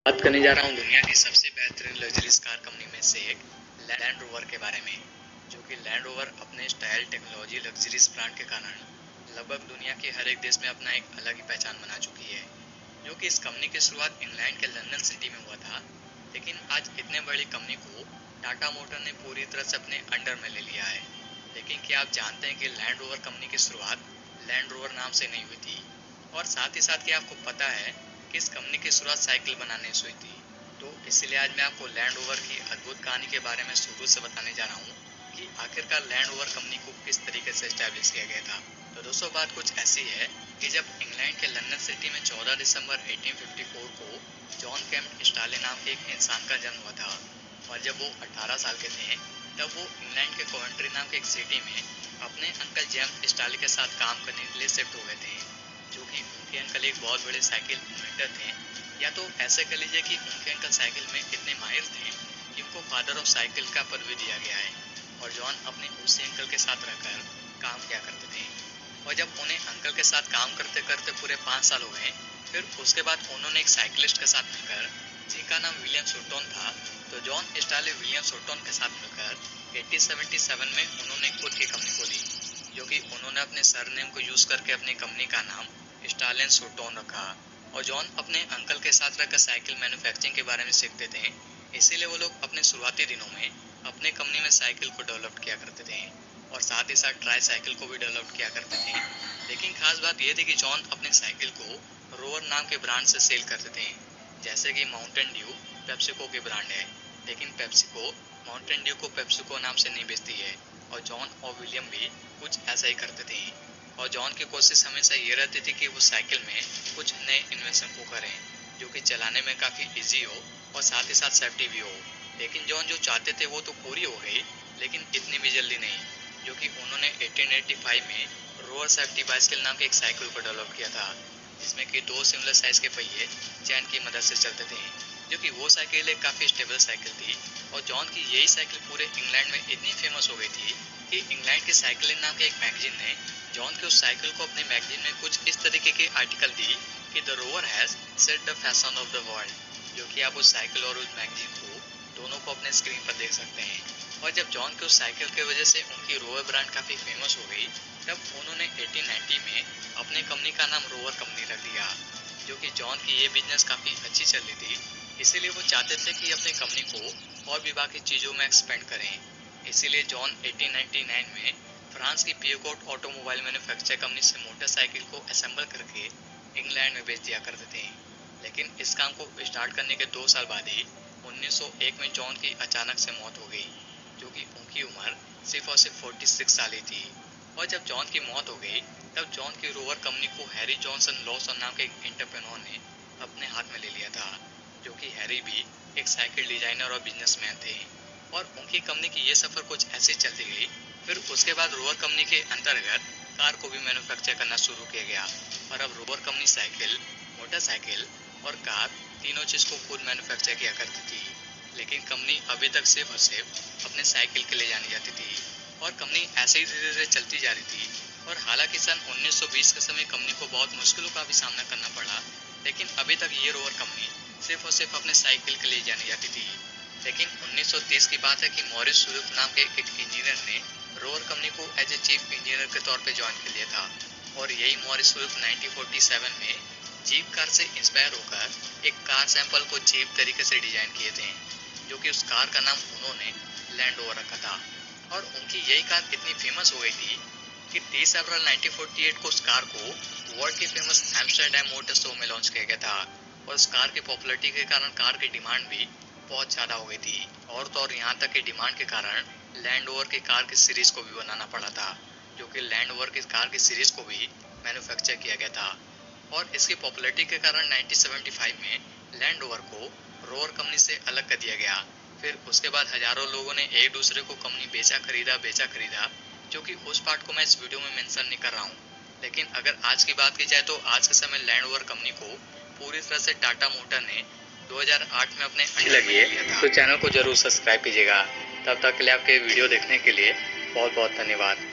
बात करने जा रहा हूँ दुनिया की सबसे बेहतरीन लग्जरीज कार कंपनी में से एक लैंड रोवर के बारे में, जो कि लैंड रोवर अपने स्टाइल, टेक्नोलॉजी, लग्जरीज ब्रांड के कारण लगभग दुनिया के हर एक देश में अपना एक अलग ही पहचान बना चुकी है। जो कि इस कंपनी की शुरुआत इंग्लैंड के लंदन सिटी में हुआ था, लेकिन आज इतने बड़ी कंपनी को टाटा मोटर ने पूरी तरह से अपने अंडर में ले लिया है। लेकिन क्या आप जानते हैं कि लैंड रोवर कंपनी की शुरुआत लैंड रोवर नाम से नहीं हुई थी? और साथ ही साथ क्या आपको पता है कि इस कंपनी की शुरुआत साइकिल बनाने से हुई थी? तो इसलिए आज मैं आपको लैंड रोवर की अद्भुत कहानी के बारे में शुरू से बताने जा रहा हूँ कि आखिरकार लैंड रोवर कंपनी को किस तरीके से एस्टैब्लिश किया गया था। तो दोस्तों, बात कुछ ऐसी है कि जब इंग्लैंड के लंदन सिटी में 14 दिसंबर 1854 को जॉन केम्प स्टाले नाम के एक इंसान का जन्म हुआ था, और जब वो 18 साल के थे तब वो इंग्लैंड के कोवेंट्री नाम के एक सिटी में अपने अंकल जेम्स स्टाले के साथ काम करने के लिए शिफ्ट हो गए थे, जो कि उनके अंकल एक बहुत बड़े साइकिल इन्वेंटर थे। या तो ऐसे कह लीजिए कि उनके अंकल साइकिल में इतने माहिर थे कि उनको फादर ऑफ साइकिल का पद भी दिया गया है, और जॉन अपने उसी अंकल के साथ रहकर काम किया करते थे। और जब उन्हें अंकल के साथ काम करते करते पूरे 5 साल हो गए, फिर उसके बाद उन्होंने एक साइकिलिस्ट के साथ मिलकर, जिनका नाम विलियम सोटोन था, तो जॉन स्टाले विलियम सोटोन के साथ मिलकर 1877 में उन्होंने खुद की कंपनी खोली, जो कि उन्होंने अपने सरनेम को यूज करके अपनी कंपनी का नाम स्टाले एंड सोटोन रखा। और जॉन अपने अंकल के साथ रहकर साइकिल मैन्युफैक्चरिंग के बारे में सीखते थे, इसीलिए वो लोग अपने शुरुआती दिनों में अपने कंपनी में साइकिल को डेवलप किया करते थे, और साथ ही साथ ट्राई साइकिल को भी डेवलप किया करते थे। लेकिन खास बात यह थी कि जॉन अपने साइकिल को रोवर नाम के ब्रांड से सेल करते थे। जैसे कि माउंटेन ड्यू पेप्सिको की ब्रांड है, लेकिन पेप्सिको माउंटेन ड्यू को पेप्सिको नाम से नहीं बेचती है। और जॉन और विलियम भी कुछ ऐसा ही करते थे। और जॉन की कोशिश हमेशा ये रहती थी कि वो साइकिल में कुछ नए इन्वेंशन को करें, जो कि चलाने में काफ़ी इजी हो और साथ ही साथ सेफ्टी भी हो। लेकिन जॉन जो चाहते थे वो तो पूरी हो गई, लेकिन इतनी भी जल्दी नहीं, जो कि उन्होंने 1885 में रोवर सेफ्टी बाइसिकल नाम के एक साइकिल को डेवलप किया था, जिसमें कि 2 सिमिलर साइज के पहिए चैन की मदद से चलते थे, जो कि वो साइकिल एक काफ़ी स्टेबल साइकिल थी। और जॉन की यही साइकिल पूरे इंग्लैंड में इतनी फेमस हो गई थी कि इंग्लैंड के साइकिलिंग नाम के एक मैगजीन ने जॉन के उस साइकिल को अपने मैगजीन में कुछ इस तरीके के आर्टिकल दी कि the rover has set the fashion of the world, जो कि आप उस साइकिल और उस मैगजीन को दोनों को अपने स्क्रीन पर देख सकते हैं। और जब जॉन के उस साइकिल की वजह से उनकी रोवर ब्रांड काफ़ी फेमस हो गई, तब उन्होंने 1890 में अपनी कंपनी का नाम रोवर कंपनी रख दिया, जो कि जॉन की ये बिजनेस काफ़ी अच्छी चल रही थी, इसीलिए वो चाहते थे कि अपनी कंपनी को और भी बाकी चीज़ों में एक्सपेंड करें। इसीलिए जॉन 1899 में फ्रांस की पियोकोट ऑटोमोबाइल मैन्युफैक्चर कंपनी से मोटरसाइकिल को असेंबल करके इंग्लैंड में बेच दिया करते थे। लेकिन इस काम को स्टार्ट करने के 2 साल बाद ही 1901 में जॉन की अचानक से मौत हो गई, जो कि उनकी उम्र सिर्फ और सिर्फ 46 साल ही थी। और जब जॉन की मौत हो गई, तब जॉन की रोवर कंपनी को हैरी जॉनसन लॉसन नाम के एक एंटरप्रेन्योर ने अपने हाथ में ले लिया था, जो कि हैरी भी एक साइकिल डिजाइनर और बिजनेसमैन थे। और उनकी कंपनी की ये सफर कुछ ऐसे चलती गई। फिर उसके बाद रोवर कंपनी के अंतर्गत कार को भी मैन्युफैक्चर करना शुरू किया गया, और अब रोवर कंपनी साइकिल, मोटरसाइकिल और कार तीनों चीज को खुद मैन्युफैक्चर किया करती थी। लेकिन कंपनी अभी तक सिर्फ और सिर्फ अपने साइकिल के लिए जानी जाती थी, और कंपनी ऐसे ही धीरे धीरे चलती जा रही थी। और हालांकि सन 1920 के समय कंपनी को बहुत मुश्किलों का भी सामना करना पड़ा, लेकिन अभी तक ये रोवर कंपनी सिर्फ और सिर्फ अपने साइकिल के लिए जानी जाती थी। लेकिन 1930 की बात है कि मॉरिस सुरुप नाम के एक इंजीनियर ने रोवर कंपनी को एज ए चीफ इंजीनियर के तौर पे ज्वाइन कर लिया था। और यही मॉरिस सुरुप 1947 में जीप कार से इंस्पायर होकर एक कार सैंपल को जीप तरीके से डिजाइन किए थे, जो कि उस कार का नाम उन्होंने लैंड रोवर रखा था। और उनकी यही कार इतनी फेमस हो गई थी कि 30 अप्रैल 1948 को उस कार को वर्ल्ड के फेमस एम्स्टर्डम मोटर शो में लॉन्च किया गया था। और उस कार की पॉपुलैरिटी के कारण कार की डिमांड भी बहुत ज़्यादा हो गई थी, और तो और यहाँ तक कि डिमांड के कारण लैंड रोवर की कार की सीरीज को भी बनाना पड़ा था, जो कि लैंड रोवर की कार की सीरीज को भी मैन्युफैक्चर किया गया था। और इसकी पॉपुलैरिटी के कारण 1975 में लैंड रोवर को रोवर कंपनी से अलग कर दिया गया। फिर उसके बाद हजारों लोगों ने एक दूसरे को कंपनी बेचा खरीदा, जो कि उस पार्ट को मैं इस वीडियो में मेंशन नहीं कर रहा हूँ। लेकिन अगर आज की बात की जाए तो आज के समय लैंड रोवर कंपनी को पूरी तरह से टाटा मोटर ने 2008 में अपने अंडर में लिया था। तो चैनल को जरूर सब्सक्राइब कीजिएगा। तब तक के लिए आपके वीडियो देखने के लिए बहुत बहुत धन्यवाद।